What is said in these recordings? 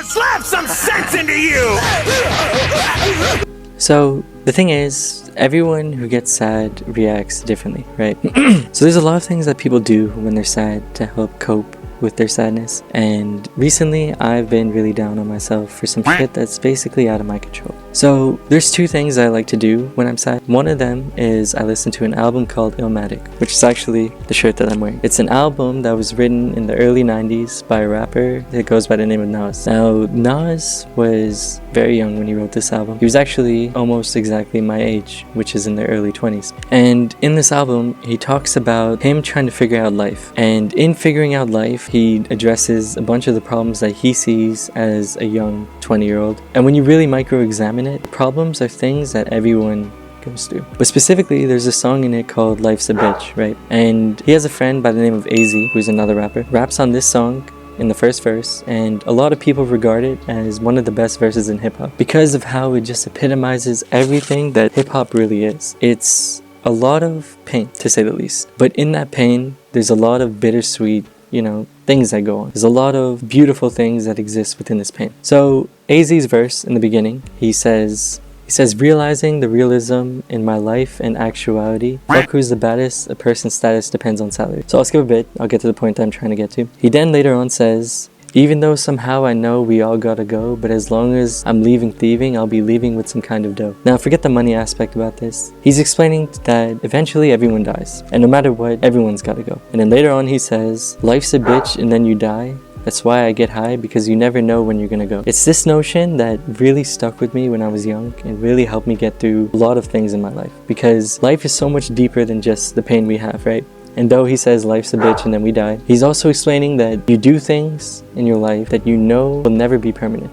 gonna slap some sense into you! So the thing is, everyone who gets sad reacts differently, right? So there's a lot of things that people do when they're sad to help cope with their sadness, and recently I've been really down on myself for some shit that's basically out of my control. So there's two things I like to do when I'm sad. One of them is I listen to an album called Illmatic, which is actually the shirt that I'm wearing. It's an album that was written in the early 90s by a rapper that goes by the name of Nas. Now, Nas was very young when he wrote this album. He was actually almost exactly my age, which is in the early 20s. And in this album, he talks about him trying to figure out life. And in figuring out life, he addresses a bunch of the problems that he sees as a young 20-year-old. And when you really micro-examine it, problems are things that everyone goes through. But specifically, there's a song in it called Life's a Bitch, right? And he has a friend by the name of AZ, who's another rapper, raps on this song in the first verse, and a lot of people regard it as one of the best verses in hip-hop because of how it just epitomizes everything that hip-hop really is. It's a lot of pain, to say the least. But in that pain, there's a lot of bittersweet, things that go on. There's a lot of beautiful things that exist within this pain. So AZ's verse in the beginning, he says, realizing the realism in my life and actuality. Fuck who's the baddest, a person's status depends on salary. So I'll skip a bit, I'll get to the point that I'm trying to get to. He then later on says, even though somehow I know we all gotta go, but as long as I'm leaving thieving, I'll be leaving with some kind of dough. Now forget the money aspect about this. He's explaining that eventually everyone dies, and no matter what, everyone's gotta go. And then later on he says, life's a bitch and then you die. That's why I get high, because you never know when you're gonna go. It's this notion that really stuck with me when I was young and really helped me get through a lot of things in my life. Because life is so much deeper than just the pain we have, right? And though he says life's a bitch and then we die, he's also explaining that you do things in your life that you know will never be permanent.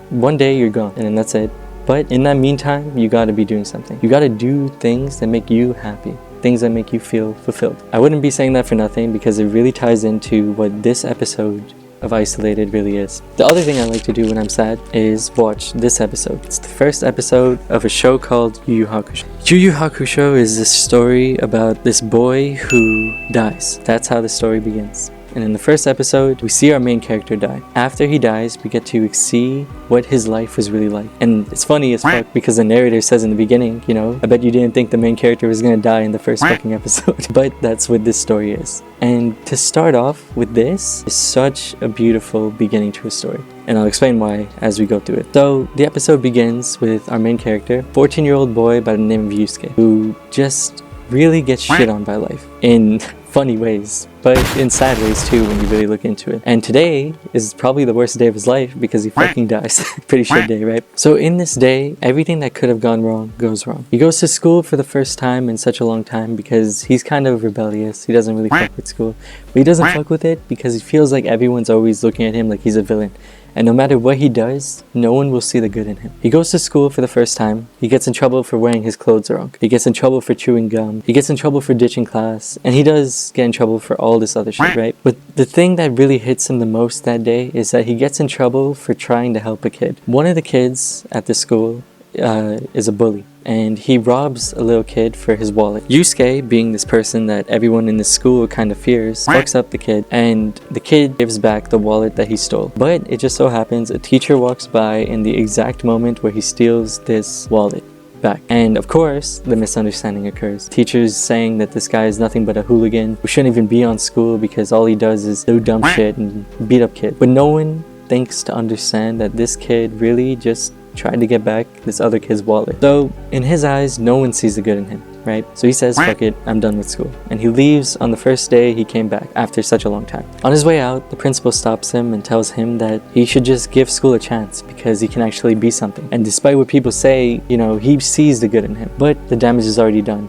One day you're gone and then that's it. But in that meantime, you gotta be doing something. You gotta do things that make you happy. Things that make you feel fulfilled. I wouldn't be saying that for nothing because it really ties into what this episode of Isolated really is. The other thing I like to do when I'm sad is watch this episode. It's the first episode of a show called Yu Yu Hakusho. Yu Yu Hakusho is this story about this boy who dies. That's how the story begins. And in the first episode, we see our main character die. After he dies, we get to see what his life was really like. And it's funny as fuck because the narrator says in the beginning, I bet you didn't think the main character was gonna die in the first fucking episode. But that's what this story is. And to start off with this is such a beautiful beginning to a story. And I'll explain why as we go through it. So the episode begins with our main character, 14-year-old boy by the name of Yusuke, who just really gets shit on by life in funny ways, but in sad ways too when you really look into it. And today is probably the worst day of his life because he fucking dies. Pretty shit day, right? So in this day, everything that could have gone wrong goes wrong. He goes to school for the first time in such a long time because he's kind of rebellious. He doesn't really fuck with school. But he doesn't fuck with it because he feels like everyone's always looking at him like he's a villain. And no matter what he does, no one will see the good in him. He goes to school for the first time. He gets in trouble for wearing his clothes wrong. He gets in trouble for chewing gum. He gets in trouble for ditching class. And he does get in trouble for all this other shit, right? But the thing that really hits him the most that day is that he gets in trouble for trying to help a kid. One of the kids at the school is a bully. And he robs a little kid for his wallet. Yusuke, being this person that everyone in the school kind of fears, fucks up the kid, and the kid gives back the wallet that he stole. But it just so happens a teacher walks by in the exact moment where he steals this wallet back. And of course, the misunderstanding occurs. Teachers saying that this guy is nothing but a hooligan who shouldn't even be on school because all he does is do dumb shit and beat up kids. But no one thinks to understand that this kid really just tried to get back this other kid's wallet. So in his eyes, no one sees the good in him, right? So he says, fuck it, I'm done with school. And he leaves on the first day he came back after such a long time. On his way out, the principal stops him and tells him that he should just give school a chance because he can actually be something. And despite what people say, he sees the good in him, but the damage is already done.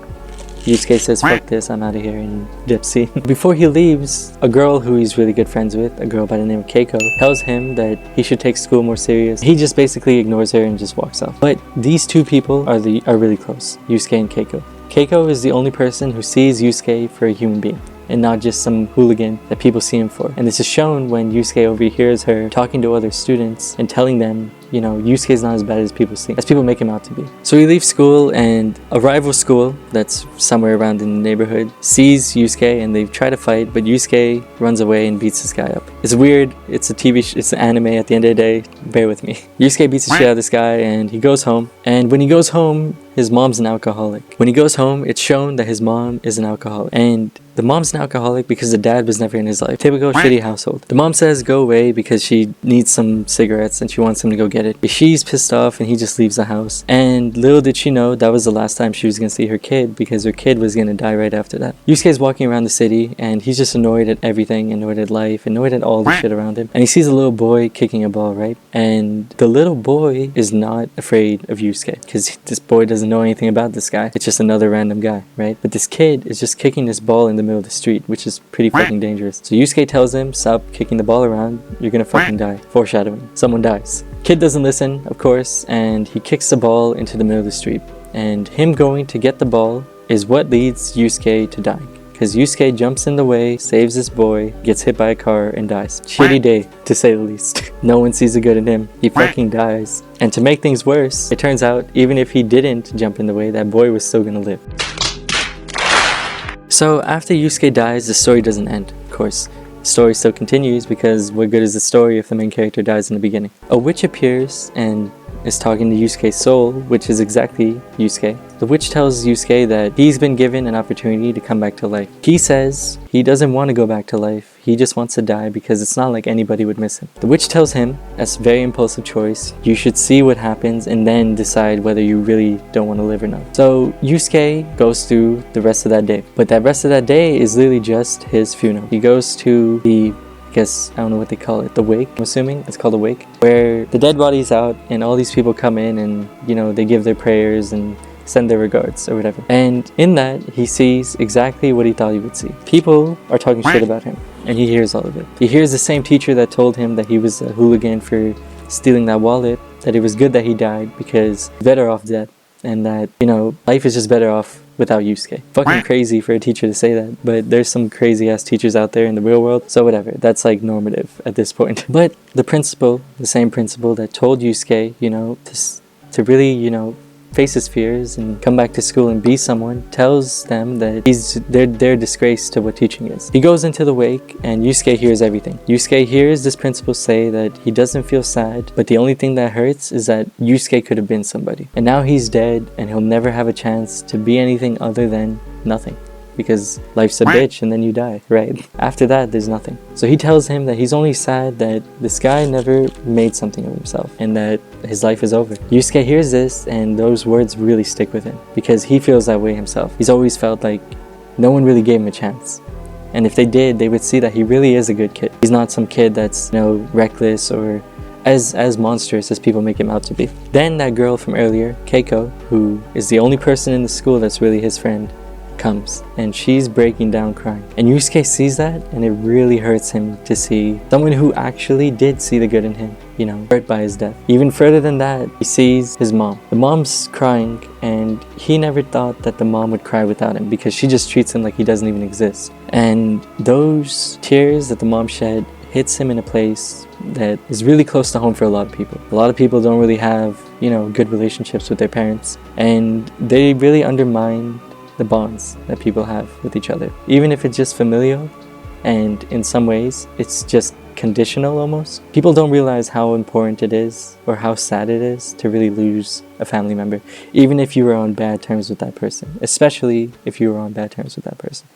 Yusuke says, fuck this, I'm out of here, and dipsy. Before he leaves, a girl who he's really good friends with, a girl by the name of Keiko, tells him that he should take school more serious. He just basically ignores her and just walks off. But these two people are really close, Yusuke and Keiko. Keiko is the only person who sees Yusuke for a human being, and not just some hooligan that people see him for. And this is shown when Yusuke overhears her talking to other students and telling them Yusuke's not as bad as people make him out to be. So he leaves school, and a rival school that's somewhere around in the neighborhood sees Yusuke, and they try to fight, but Yusuke runs away and beats this guy up. It's weird. It's a it's an anime at the end of the day. Bear with me. Yusuke beats the shit out of this guy, and he goes home. And when he goes home, his mom's an alcoholic. When he goes home, it's shown that his mom is an alcoholic. And the mom's an alcoholic because the dad was never in his life. Typical shitty household. The mom says go away because she needs some cigarettes and she wants him to go get it. She's pissed off and he just leaves the house. And little did she know that was the last time she was going to see her kid, because her kid was going to die right after that. Yusuke's walking around the city and he's just annoyed at everything, annoyed at life, annoyed at all the shit around him. And he sees a little boy kicking a ball, right? And the little boy is not afraid of Yusuke because this boy doesn't know anything about this guy. It's just another random guy, right? But this kid is just kicking this ball in the middle of the street, which is pretty fucking dangerous. So Yusuke tells him, stop kicking the ball around, you're gonna fucking die. Foreshadowing. Someone dies. Kid doesn't listen, of course, and he kicks the ball into the middle of the street. And him going to get the ball is what leads Yusuke to dying. Because Yusuke jumps in the way, saves this boy, gets hit by a car, and dies. Shitty day, to say the least. No one sees the good in him. He fucking dies. And to make things worse, it turns out, even if he didn't jump in the way, that boy was still gonna live. So after Yusuke dies, the story doesn't end, of course. The story still continues, because what good is the story if the main character dies in the beginning? A witch appears and is talking to Yusuke's soul, which is exactly Yusuke. The witch tells Yusuke that he's been given an opportunity to come back to life. He says he doesn't want to go back to life. He just wants to die because it's not like anybody would miss him. The witch tells him, that's a very impulsive choice. You should see what happens and then decide whether you really don't want to live or not. So Yusuke goes through the rest of that day. But that rest of that day is literally just his funeral. He goes to the I don't know what they call it, the wake, I'm assuming it's called a wake, where the dead body's out and all these people come in and, they give their prayers and send their regards or whatever. And in that, he sees exactly what he thought he would see. People are talking shit about him, and he hears all of it. He hears the same teacher that told him that he was a hooligan for stealing that wallet, that it was good that he died because he's better off dead, and that, life is just better off without Yusuke. Fucking crazy for a teacher to say that, but there's some crazy ass teachers out there in the real world, so whatever, that's like normative at this point. But the principal, the same principal that told Yusuke, to really, face his fears and come back to school and be someone, tells them that they're disgrace to what teaching is. He goes into the wake and Yusuke hears everything. Yusuke hears this principal say that he doesn't feel sad, but the only thing that hurts is that Yusuke could have been somebody. And now he's dead and he'll never have a chance to be anything other than nothing. Because life's a bitch and then you die, right? After that, there's nothing. So he tells him that he's only sad that this guy never made something of himself and that his life is over. Yusuke hears this and those words really stick with him because he feels that way himself. He's always felt like no one really gave him a chance. And if they did, they would see that he really is a good kid. He's not some kid that's, reckless or as monstrous as people make him out to be. Then that girl from earlier, Keiko, who is the only person in the school that's really his friend, comes and she's breaking down crying, and Yusuke sees that and it really hurts him to see someone who actually did see the good in him hurt by his death. Even further than that, he sees his mom. The mom's crying and he never thought that the mom would cry without him because she just treats him like he doesn't even exist. And those tears that the mom shed hits him in a place that is really close to home for a lot of people. A lot of people don't really have good relationships with their parents, and they really undermine the bonds that people have with each other, even if it's just familial, and in some ways it's just conditional almost. People don't realize how important it is or how sad it is to really lose a family member, even if you were on bad terms with that person, especially if you were on bad terms with that person.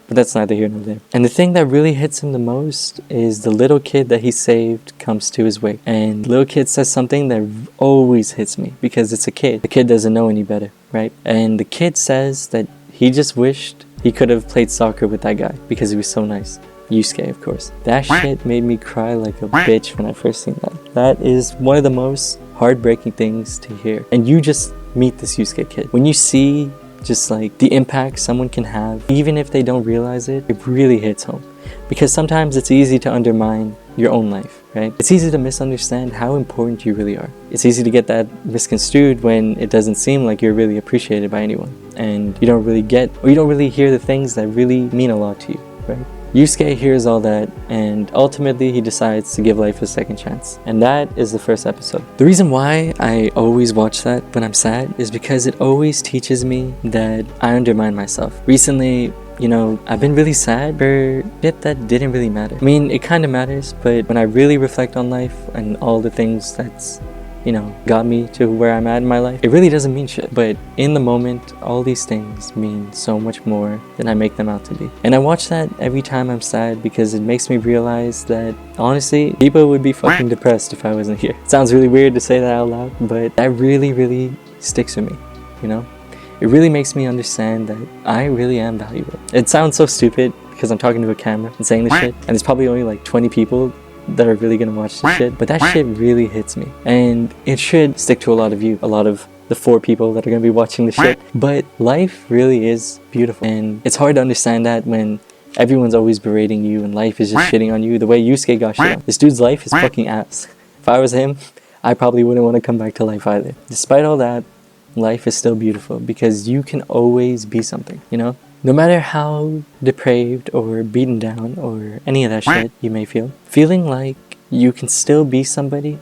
But that's neither here nor there. And the thing that really hits him the most is the little kid that he saved comes to his wake. And the little kid says something that always hits me because it's a kid. The kid doesn't know any better, right? And the kid says that he just wished he could have played soccer with that guy because he was so nice. Yusuke, of course. That shit made me cry like a bitch when I first seen that. That is one of the most heartbreaking things to hear. And you just meet this Yusuke kid. When you see just like the impact someone can have, even if they don't realize it, it really hits home. Because sometimes it's easy to undermine your own life, right? It's easy to misunderstand how important you really are. It's easy to get that misconstrued when it doesn't seem like you're really appreciated by anyone. And you don't really get, or you don't really hear the things that really mean a lot to you, right? Yusuke hears all that, and ultimately he decides to give life a second chance. And that is the first episode. The reason why I always watch that when I'm sad is because it always teaches me that I undermine myself. Recently, you know, I've been really sad for shit that didn't really matter. I mean, it kind of matters, but when I really reflect on life and all the things that's, you know, got me to where I'm at in my life, it really doesn't mean shit. But in the moment, all these things mean so much more than I make them out to be. And I watch that every time I'm sad because it makes me realize that, honestly, people would be fucking depressed if I wasn't here. It sounds really weird to say that out loud, but that really, really sticks with me, you know? It really makes me understand that I really am valuable. It sounds so stupid because I'm talking to a camera and saying this shit, and there's probably only like 20 people that are really gonna watch this shit, but that shit really hits me. And it should stick to a lot of you, a lot of the 4 people that are gonna be watching this shit. But life really is beautiful, and it's hard to understand that when everyone's always berating you and life is just shitting on you the way Yusuke got shit on. This dude's life is fucking ass. If I was him, I probably wouldn't want to come back to life either. Despite all that, life is still beautiful because you can always be something, you know? No matter how depraved or beaten down or any of that shit you may feel, feeling like you can still be somebody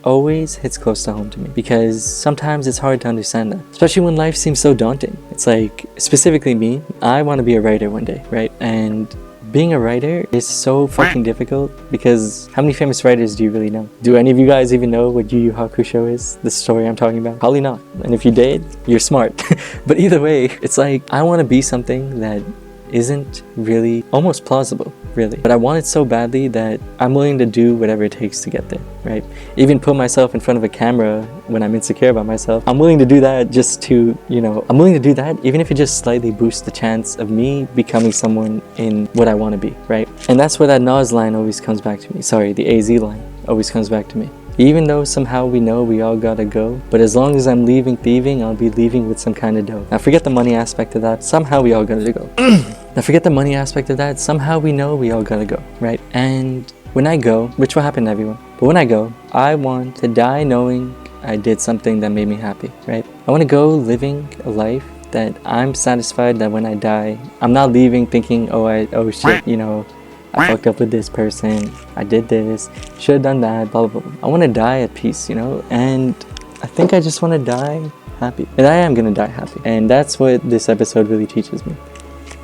always hits close to home to me, because sometimes it's hard to understand that, especially when life seems so daunting. It's like, specifically me, I want to be a writer one day, right? And being a writer is so fucking difficult because how many famous writers do you really know? Do any of you guys even know what Yu Yu Hakusho is? The story I'm talking about? Probably not. And if you did, you're smart. But either way, it's like, I want to be something that isn't really almost plausible, really. But I want it so badly that I'm willing to do whatever it takes to get there, right? Even put myself in front of a camera when I'm insecure about myself. I'm willing to do that just to, you know, I'm willing to do that even if it just slightly boosts the chance of me becoming someone in what I want to be, right? And that's where that Nas line always comes back to me. Sorry, the AZ line always comes back to me. Even though somehow we know we all gotta go, but as long as I'm leaving thieving, I'll be leaving with some kind of dough. Now forget the money aspect of that, somehow we all gotta go. Now forget the money aspect of that, somehow we know we all gotta go, right? And when I go, which will happen to everyone, but when I go, I want to die knowing I did something that made me happy, right? I want to go living a life that I'm satisfied that when I die, I'm not leaving thinking, oh shit, you know, I fucked up with this person, I did this, should have done that, blah, blah, blah. I want to die at peace, you know? And I think I just want to die happy. And I am going to die happy. And that's what this episode really teaches me.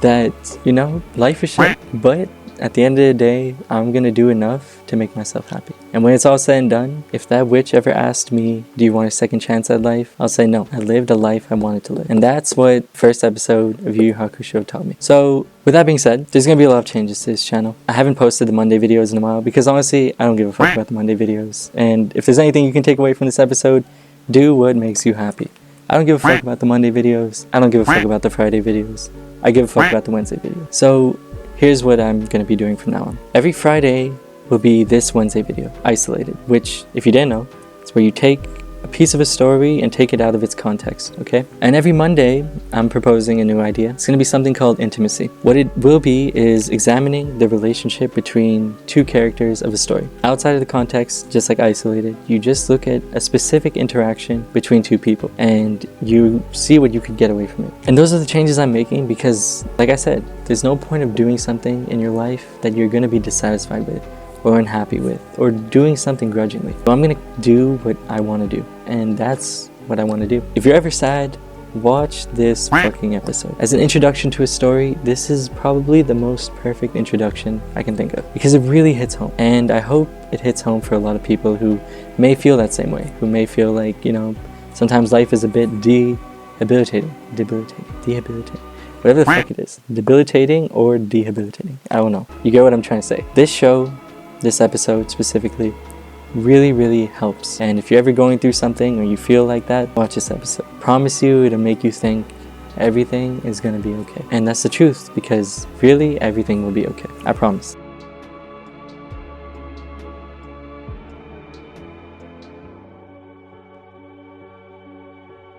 That, you know, life is shit, but at the end of the day, I'm going to do enough to make myself happy. And when it's all said and done, if that witch ever asked me, do you want a second chance at life? I'll say no. I lived a life I wanted to live. And that's what first episode of Yu Yu Hakusho taught me. So with that being said, there's going to be a lot of changes to this channel. I haven't posted the Monday videos in a while because honestly, I don't give a fuck about the Monday videos. And if there's anything you can take away from this episode, do what makes you happy. I don't give a fuck about the Monday videos. I don't give a fuck about the Friday videos. I give a fuck about the Wednesday videos. So here's what I'm going to be doing from now on. Every Friday will be this Wednesday video, Isolated, which, if you didn't know, it's where you take a piece of a story and take it out of its context, okay? And every Monday, I'm proposing a new idea. It's going to be something called Intimacy. What it will be is examining the relationship between 2 characters of a story. Outside of the context, just like Isolated, you just look at a specific interaction between 2 people and you see what you could get away from it. And those are the changes I'm making because, like I said, there's no point of doing something in your life that you're going to be dissatisfied with or unhappy with, or doing something grudgingly. So I'm gonna do what I want to do, and that's what I want to do. If you're ever sad, watch this fucking episode. As an introduction to a story, this is probably the most perfect introduction I can think of, because it really hits home. And I hope it hits home for a lot of people who may feel that same way, who may feel like, you know, sometimes life is a bit debilitating, whatever the fuck it is, debilitating or debilitating, I don't know. You get what I'm trying to say. This episode specifically really helps, and if you're ever going through something or you feel like that, watch this episode. Promise you it'll make you think everything is gonna be okay. And that's the truth, because really everything will be okay. I promise.